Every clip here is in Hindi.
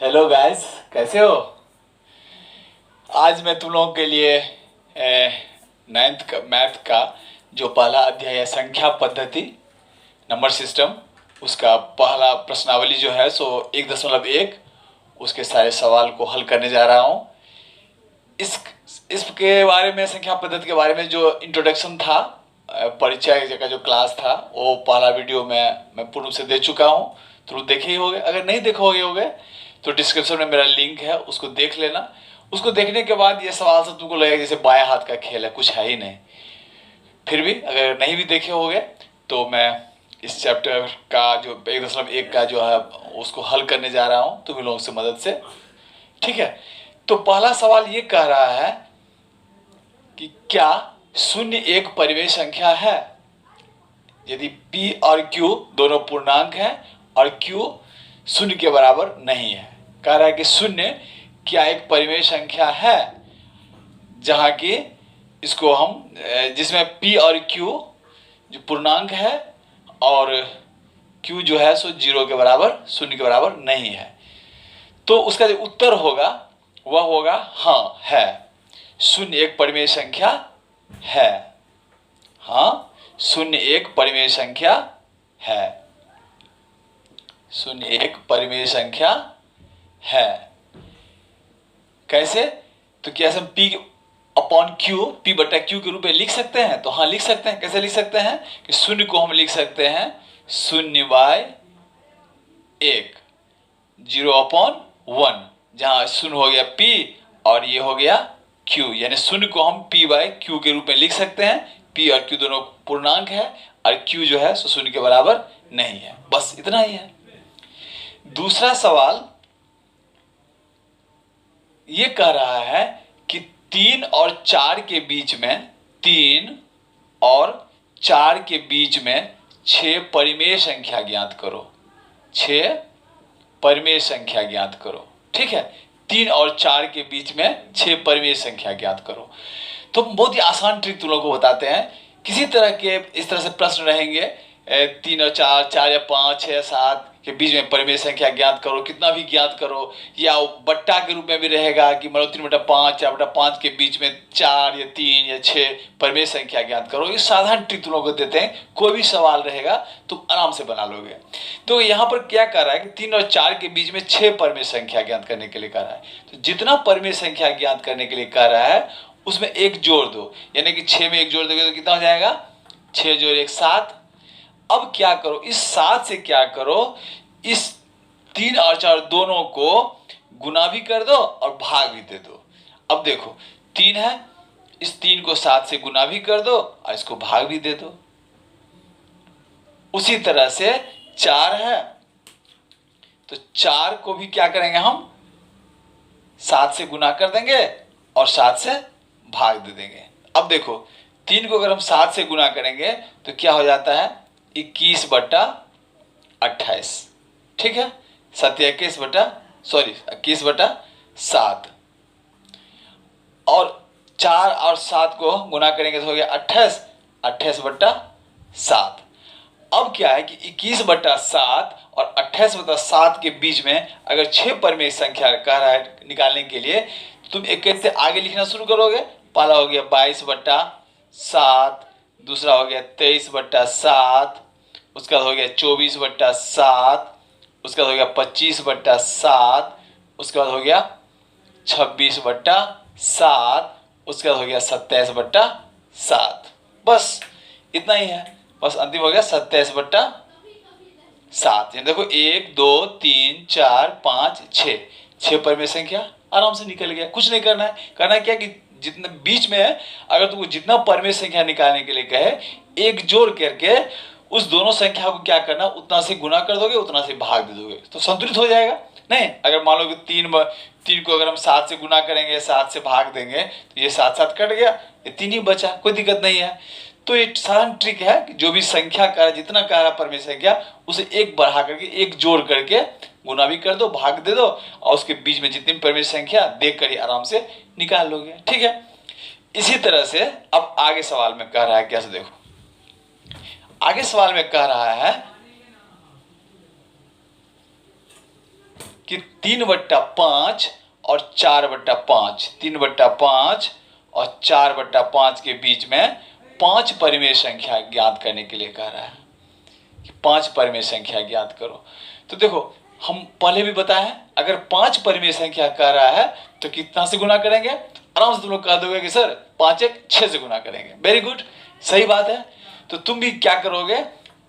हेलो गाइस, कैसे हो। आज मैं तुम लोगों के लिए नाइन्थ का मैथ का जो पहला अध्याय है संख्या पद्धति नंबर सिस्टम, उसका पहला प्रश्नावली जो है सो 1.1 उसके सारे सवाल को हल करने जा रहा हूँ। इसके बारे में, संख्या पद्धति के बारे में जो इंट्रोडक्शन था, परिचय का जो क्लास था, वो पहला वीडियो मैं पूर्ण रूप से दे चुका हूँ। तो देखे ही होगे, अगर नहीं देखोगे होगे तो डिस्क्रिप्शन में मेरा लिंक है, उसको देख लेना। उसको देखने के बाद ये सवाल सब तुमको लगेगा जैसे बाएं हाथ का खेल है, कुछ है ही नहीं। फिर भी अगर नहीं भी देखे होगे तो मैं इस चैप्टर का जो 1.1 का जो है उसको हल करने जा रहा हूँ तुम लोगों से मदद से। ठीक है, तो पहला सवाल ये कह रहा है कि क्या शून्य एक परिमेय संख्या है यदि p और q दोनों पूर्णांक हैं और q शून्य के बराबर नहीं है। कह रहा है कि शून्य क्या एक परिमेय संख्या है जहां की इसको हम जिसमें p और q जो पूर्णांक है और q जो है सो 0 के बराबर, शून्य के बराबर नहीं है। तो उसका जो उत्तर होगा वह होगा हाँ है, शून्य एक परिमेय संख्या है। हाँ, शून्य एक परिमेय संख्या है, शून्य एक परिमेय संख्या है। कैसे? तो क्या हम p अपॉन q, p बटा q के रूप में लिख सकते हैं? तो हाँ लिख सकते हैं। कैसे लिख सकते हैं कि शून्य को हम लिख सकते हैं शून्य बाय 1, 0 अपॉन 1, जहां शून्य हो गया p और ये हो गया q, यानी शून्य को हम p बाय q के रूप में लिख सकते हैं। p और q दोनों पूर्णांक है और q जो है शून्य के बराबर नहीं है। बस इतना ही है। दूसरा सवाल ये कह रहा है कि 3 और 4 के बीच में, 3 और 4 के बीच में 6 परिमेय संख्या ज्ञात करो। 6 परिमेय संख्या ज्ञात करो। ठीक है, 3 और 4 के बीच में 6 परिमेय संख्या ज्ञात करो। तो बहुत ही आसान ट्रिक तुम लोगों को बताते हैं। किसी तरह के इस तरह से प्रश्न रहेंगे, 3 और 4, 4 या 5, 6 या 7 के बीच में परिमेय संख्या ज्ञात करो, कितना भी ज्ञात करो, या बट्टा के रूप में भी रहेगा कि मतलब 3/5, 4/5 के बीच में 4 या 3 या 6 परिमेय संख्या ज्ञात करो। ये साधारण ट्रिक तुम लोगों को देते हैं, कोई भी सवाल रहेगा तुम आराम से बना लोगे। तो यहाँ पर क्या कर रहा है कि 3 और 4 के बीच में 6 परिमेय संख्या ज्ञात करने के लिए कह रहा है। तो जितना परिमेय संख्या ज्ञात करने के लिए कह रहा है उसमें एक जोड़ दो, यानी कि 6 में एक जोड़ दोगे तो कितना हो जाएगा? 6 जोड़ 1 7। अब क्या करो, इस 7 से क्या करो, इस 3 और 4 दोनों को गुना भी कर दो और भाग भी दे दो। अब देखो 3 है, इस 3 को 7 से गुना भी कर दो और इसको भाग भी दे दो। उसी तरह से 4 है, तो 4 को भी क्या करेंगे हम, 7 से गुना कर देंगे और 7 से भाग दे देंगे। अब देखो 3 को अगर हम 7 से गुना करेंगे तो क्या हो जाता है? 21/28। ठीक है, 21/7 और 4 और 7 को गुना करेंगे तो हो गया 28, 28/7। अब क्या है कि 21/7 और 28/7 के बीच में अगर 6 परिमेय संख्या कह रहा है निकालने के लिए, तुम एक से आगे लिखना शुरू करोगे। पहला हो गया 22/7, दूसरा हो गया 23/7, उसका हो गया 24/7, उसका हो गया 25/7, उसका हो गया 26/7, उसका हो गया 27/7। बस इतना ही है। बस अंतिम हो गया 27/7। देखो 1 2 3 4 5 6 परिमेय संख्या आराम से निकल गया। कुछ नहीं करना है। करना क्या कि जितने बीच में है, अगर तुमको जितना परिमेय संख्या निकालने के लिए कहे, एक जोड़ करके उस दोनों संख्या को क्या करना, उतना से गुना कर दोगे, उतना से भाग दे दोगे, तो संतुलित हो जाएगा। नहीं, अगर मान लो कि 3 को अगर हम 7 से गुना करेंगे, 7 से भाग देंगे, तो ये 7 7 कट गया, ये 3 ही बचा, कोई दिक्कत नहीं है। तो एक साधारण ट्रिक है कि जो भी संख्या का जितना कह रहा परिमेय संख्या, उसे एक बढ़ा करके, एक जोड़ करके गुना भी कर दो, भाग दे दो, और उसके बीच में जितनी परिमेय संख्या देख कर ही आराम से निकाल लोगे। ठीक है, इसी तरह से अब आगे सवाल में कह रहा है, कैसे देखो, आगे सवाल में कह रहा है कि 3/5 और 4/5, 3/5 और 4/5 के बीच में 5 परिमेय संख्या ज्ञात करने के लिए कह रहा है कि 5 परिमेय संख्या ज्ञात करो। तो देखो हम पहले भी बताया है, अगर 5 परिमेय संख्या कह रहा है तो कितना से गुना करेंगे? आराम से तुम लोग कह दोगे कि सर 5 1 6 से गुना करेंगे। वेरी गुड, सही बात है। तो तुम भी क्या करोगे?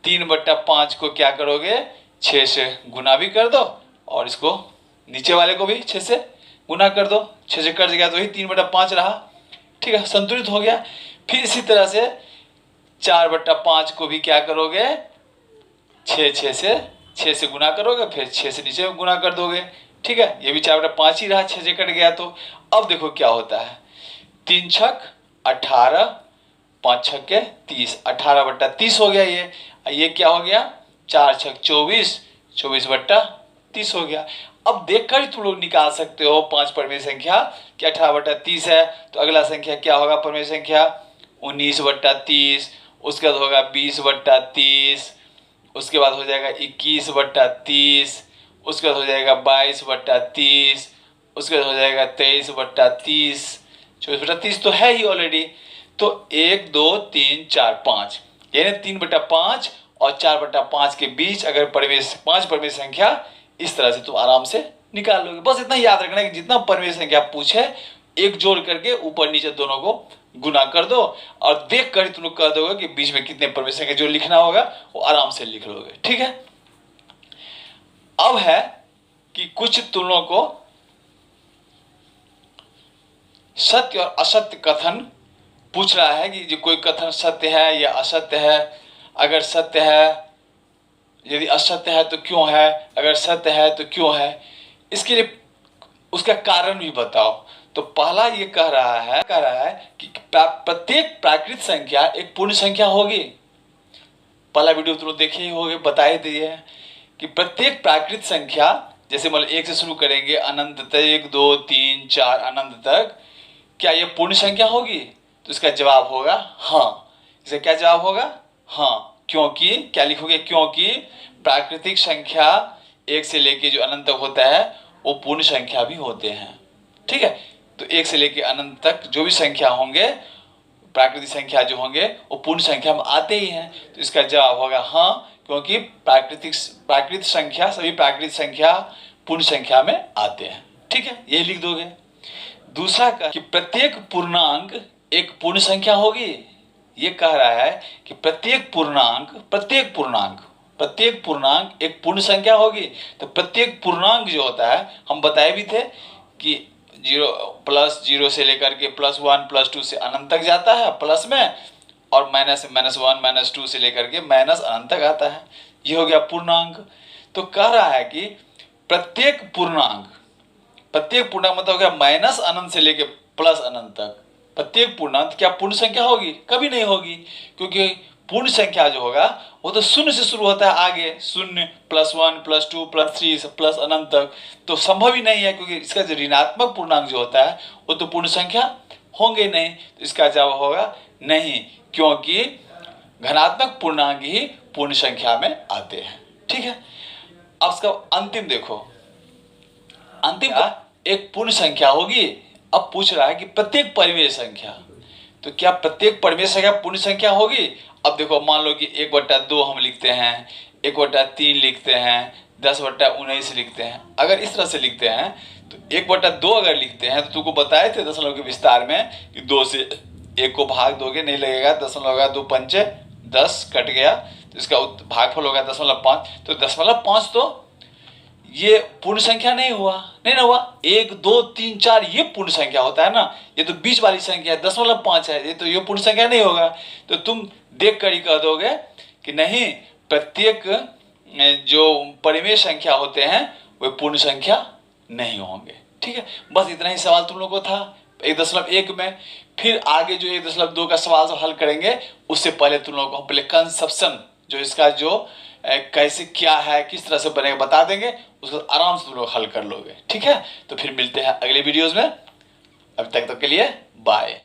3/5 को क्या करोगे? 6 से गुना भी कर दो और इसको नीचे वाले को भी 6 से गुना कर दो। 6 से कट गया तो वही 3/5 रहा। ठीक है, संतुलित हो गया। फिर इसी तरह से 4/5 को भी क्या करोगे? 6 से गुना करोगे, फिर 6 से नीचे गुना कर दोगे। ठीक है, ये भी 4/5 ही रहा, 6 से कट गया। तो अब देखो क्या होता है, 3 छक 18, 5 छक्के 30, 18/30 हो गया। ये क्या हो गया? 4 छक 24, 24/30 हो गया। अब देखकर ही तुम लोग निकाल सकते हो 5 परिमेय संख्या कि 18/30 है तो अगला संख्या क्या होगा? परिमेय संख्या 19/30, उसके बाद होगा 20/30, उसके बाद हो जाएगा 21/30, उसके बाद हो जाएगा 22/30, उसके बाद हो जाएगा 23/30, 24/30 तो है ही ऑलरेडी। तो 1 2 3 4 5 यानी 3/5 और 4/5 के बीच अगर 5 परिमेय संख्या, इस तरह से तुम आराम से निकाल लोगे। बस इतना याद रखना है कि जितना परिमेय संख्या पूछे एक जोड़ करके ऊपर नीचे दोनों को गुना कर दो और देख कर तुम लोग कह दोगे कि बीच में कितने परिमेय संख्या जो लिखना होगा वो आराम से लिख लोगे। ठीक है, अब है कि कुछ तुलनों को सत्य और असत्य कथन पूछ रहा है कि जो कोई कथन सत्य है या असत्य है। अगर सत्य है, यदि असत्य है तो क्यों है, अगर सत्य है तो क्यों है, इसके लिए उसका कारण भी बताओ। तो पहला ये कह रहा है कि प्रत्येक प्राकृत संख्या एक पूर्ण संख्या होगी। पहला वीडियो तुम लोग देखे ही होंगे, बताए दिए हैं कि प्रत्येक प्राकृत संख्या, जैसे मतलब 1 से शुरू करेंगे अनंत तक, 1 2 3 4 अनंत तक, क्या ये पूर्ण संख्या होगी? तो इसका जवाब होगा हाँ। इसका क्या जवाब होगा? हाँ। क्योंकि क्या लिखोगे? क्योंकि प्राकृतिक संख्या 1 से लेके जो अनंत तक होता है वो पूर्ण संख्या भी होते हैं। ठीक है, तो 1 से लेके अनंत तक जो भी संख्या होंगे, प्राकृतिक संख्या जो होंगे वो पूर्ण संख्या में आते ही हैं। तो इसका जवाब होगा हाँ, क्योंकि प्राकृतिक संख्या, सभी प्राकृतिक संख्या पूर्ण संख्या में आते हैं। ठीक है, ये लिख दोगे। दूसरा कि प्रत्येक पूर्णांक एक पूर्ण संख्या होगी। ये कह रहा है कि प्रत्येक पूर्णांक एक पूर्ण संख्या होगी। तो प्रत्येक पूर्णांक जो होता है, हम बताए भी थे कि 0 से लेकर के +1 +2 से अनंत तक जाता है प्लस में, और -1 -2 से लेकर के माइनस अनंत तक आता है। ये हो गया पूर्णांक। तो कह रहा है कि प्रत्येक पूर्णांक मतलब हो गया माइनस अनंत से लेकर प्लस अनंत तक। प्रत्येक पूर्णांक क्या पूर्ण संख्या होगी? कभी नहीं होगी, क्योंकि पूर्ण संख्या जो होगा वो तो 0 से शुरू होता है आगे, 0 +1 +2 +3 प्लस अनंत तक। तो संभव ही नहीं है, क्योंकि इसका जो ऋणात्मक पूर्णांक जो होता है वो तो पूर्ण संख्या होंगे नहीं। तो इसका जवाब होगा नहीं, क्योंकि धनात्मक पूर्णांक ही पूर्ण संख्या में आते हैं। ठीक है, अब इसका अंतिम देखो। अंतिम एक पूर्ण संख्या होगी। अब पूछ रहा है कि प्रत्येक परिमेय संख्या, तो क्या प्रत्येक परिमेय संख्या पूर्ण संख्या होगी? अब देखो, मान लो कि 1/2 हम लिखते हैं, 1/3 लिखते हैं, 10/19 लिखते हैं। अगर इस तरह से लिखते हैं तो 1/2 अगर लिखते हैं तो तुमको बताए थे दशमलव के विस्तार में कि 2 से 1 को भाग दोगे, नहीं लगेगा, दशमलव होगा 2 पंचे 10 कट गया, तो इसका भागफल होगा 0.5। तो 0.5 तो ये पूर्ण संख्या नहीं हुआ, नहीं ना हुआ। 1 2 3 4 ये पूर्ण संख्या होता है ना, ये तो बीच वाली संख्या है, 0.5 है, ये पूर्ण संख्या नहीं होगा। तो तुम देख कर ही कह दोगे कि नहीं, प्रत्येक जो परिमेय संख्या होते हैं वे पूर्ण संख्या नहीं होंगे। ठीक है, बस इतना ही सवाल तुम लोगों को था 1.1 में। फिर आगे जो 1.2 का सवाल हल करेंगे, उससे पहले तुम लोगों को हम पहले कंसेप्शन जो इसका जो कैसे क्या है, किस तरह से बनेगा बता देंगे, उसको आराम से तुम लोग हल कर लोगे। ठीक है, तो फिर मिलते हैं अगले वीडियोज में। अभी तक के लिए बाय।